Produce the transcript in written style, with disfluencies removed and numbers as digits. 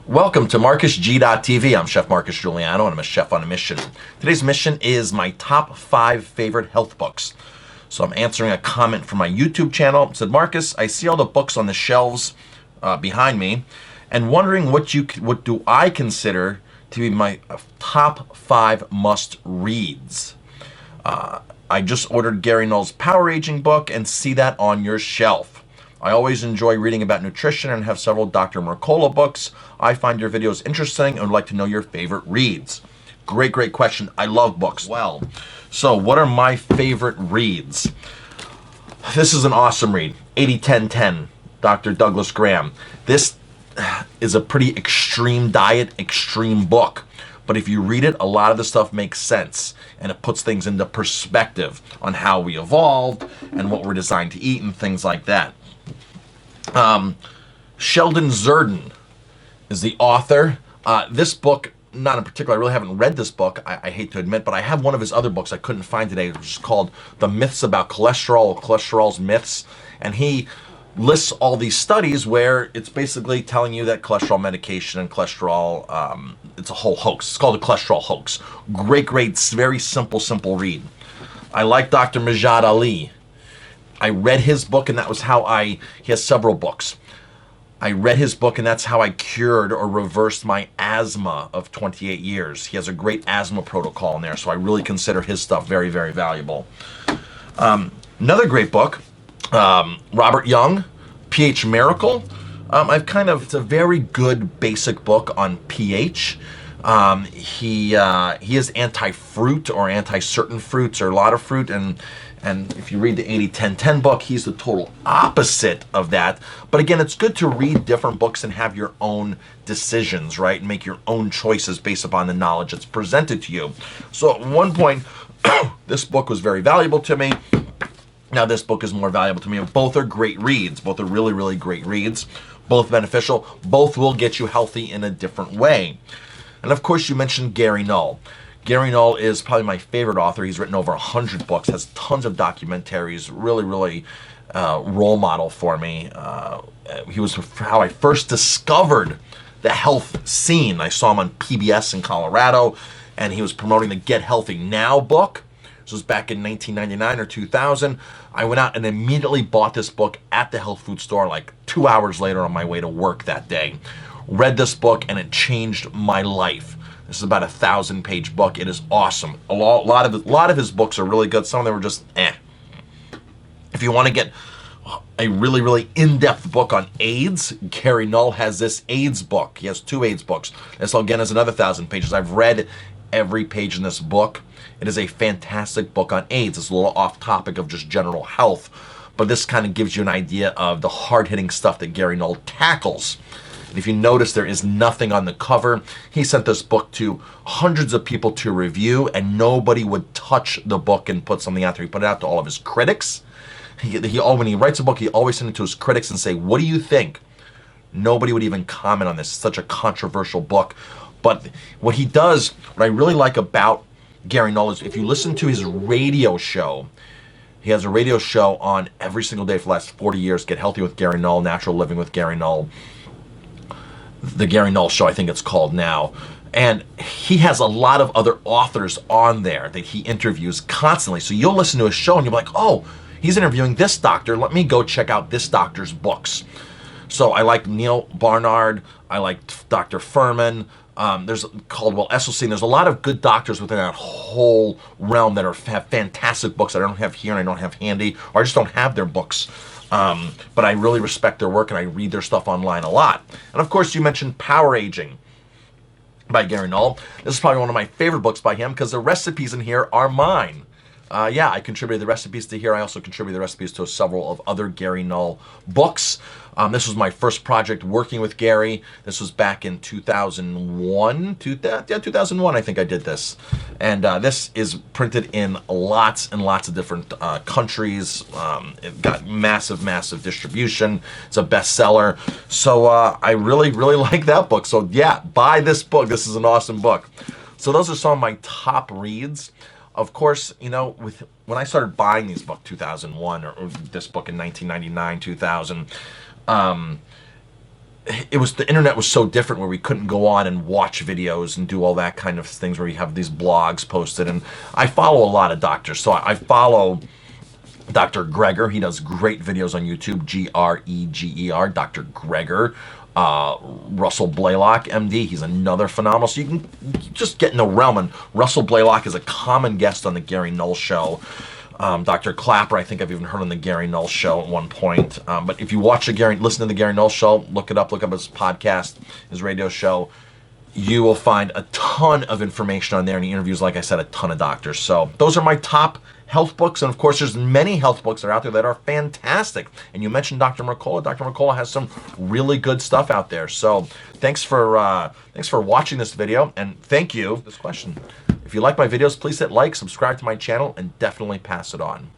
Welcome to MarcusG.tv. I'm Chef Marcus Guiliano, and I'm a chef on a mission. Today's mission is my top 5 favorite health books. So I'm answering a comment from my YouTube channel. It said, Marcus, I see all the books on the shelves behind me, and wondering what do I consider to be my top 5 must-reads. I just ordered Gary Null's Power Aging book and see that on your shelf. I always enjoy reading about nutrition and have several Dr. Mercola books. I find your videos interesting and would like to know your favorite reads. Great question. I love books. Well, so what are my favorite reads? This is an awesome read. 80-10-10, Dr. Douglas Graham. This is a pretty extreme diet, extreme book. But if you read it, a lot of the stuff makes sense, and it puts things into perspective on how we evolved and what we're designed to eat and things like that. Sheldon Zerden is the author. This book, not in particular, I really haven't read this book, I hate to admit, but I have one of his other books I couldn't find today, which is called The Myths About Cholesterol, or Cholesterol's Myths. And he lists all these studies where it's basically telling you that cholesterol medication and cholesterol, it's a whole hoax. It's called a cholesterol hoax. Great, very simple read. I like Dr. Majad Ali. I read his book, and that was how he has several books. I read his book, and that's how I cured or reversed my asthma of 28 years. He has a great asthma protocol in there, so I really consider his stuff very valuable. Another great book, Robert Young, pH Miracle. It's a very good basic book on pH. He is anti-fruit or anti-certain fruits or a lot of fruit, and if you read the 80-10-10 book, he's the total opposite of that. But again, it's good to read different books and have your own decisions, right? And make your own choices based upon the knowledge that's presented to you. So at one point, this book was very valuable to me. Now this book is more valuable to me. Both are great reads. Both are really great reads. Both beneficial. Both will get you healthy in a different way. And of course, you mentioned Gary Null. Gary Null is probably my favorite author. He's written over 100 books, has tons of documentaries, really role model for me. He was how I first discovered the health scene. I saw him on PBS in Colorado, and he was promoting the Get Healthy Now book. This was back in 1999 or 2000. I went out and immediately bought this book at the health food store like 2 hours later on my way to work that day. Read this book, and it changed my life. This is about a 1,000-page book. It is awesome. A lot of his books are really good. Some of them are just eh. If you want to get a really in-depth book on AIDS, Gary Null has this AIDS book. He has 2 AIDS books. This again is another 1,000 pages. I've read every page in this book. It is a fantastic book on AIDS. It's a little off topic of just general health, but this kind of gives you an idea of the hard-hitting stuff that Gary Null tackles. And if you notice, there is nothing on the cover. He sent this book to hundreds of people to review, and nobody would touch the book and put something out there. He put it out to all of his critics. When he writes a book, he always sends it to his critics and say, what do you think? Nobody would even comment on this. It's such a controversial book. But what he does, what I really like about Gary Null is if you listen to his radio show, he has a radio show on every single day for the last 40 years, Get Healthy with Gary Null, Natural Living with Gary Null. The Gary Null Show, I think it's called now. And he has a lot of other authors on there that he interviews constantly. So you'll listen to his show and you'll be like, oh, he's interviewing this doctor. Let me go check out this doctor's books. So I like Neil Barnard. I like Dr. Furman. There's Caldwell Esselstyn. There's a lot of good doctors within that whole realm that have fantastic books that I don't have here and I don't have handy, or I just don't have their books. But I really respect their work and I read their stuff online a lot. And of course, you mentioned Power Aging by Gary Null. This is probably one of my favorite books by him because the recipes in here are mine. I contributed the recipes to here. I also contributed the recipes to several of other Gary Null books. This was my first project working with Gary. This was back in 2001. 2001, I think I did this. And this is printed in lots and lots of different countries. It got massive distribution. It's a bestseller. So I really like that book. So yeah, buy this book. This is an awesome book. So those are some of my top reads. Of course, when I started buying these books, 2001, or this book in 1999, 2000, the internet was so different where we couldn't go on and watch videos and do all that kind of things where you have these blogs posted. And I follow a lot of doctors. So I follow Dr. Greger. He does great videos on YouTube, Greger, Dr. Greger. Russell Blaylock, MD, he's another phenomenal. So you can just get in the realm. And Russell Blaylock is a common guest on the Gary Null show. Dr. Clapper, I think I've even heard on the Gary Null show at one point. But if you listen to the Gary Null show, look up his podcast, his radio show. You will find a ton of information on there, and he interviews, like I said, a ton of doctors. So those are my top health books, and of course there's many health books that are out there that are fantastic. And you mentioned Dr. Mercola. Dr. Mercola has some really good stuff out there. So thanks for watching this video, and thank you for this question. If you like my videos, please hit like, subscribe to my channel, and definitely pass it on.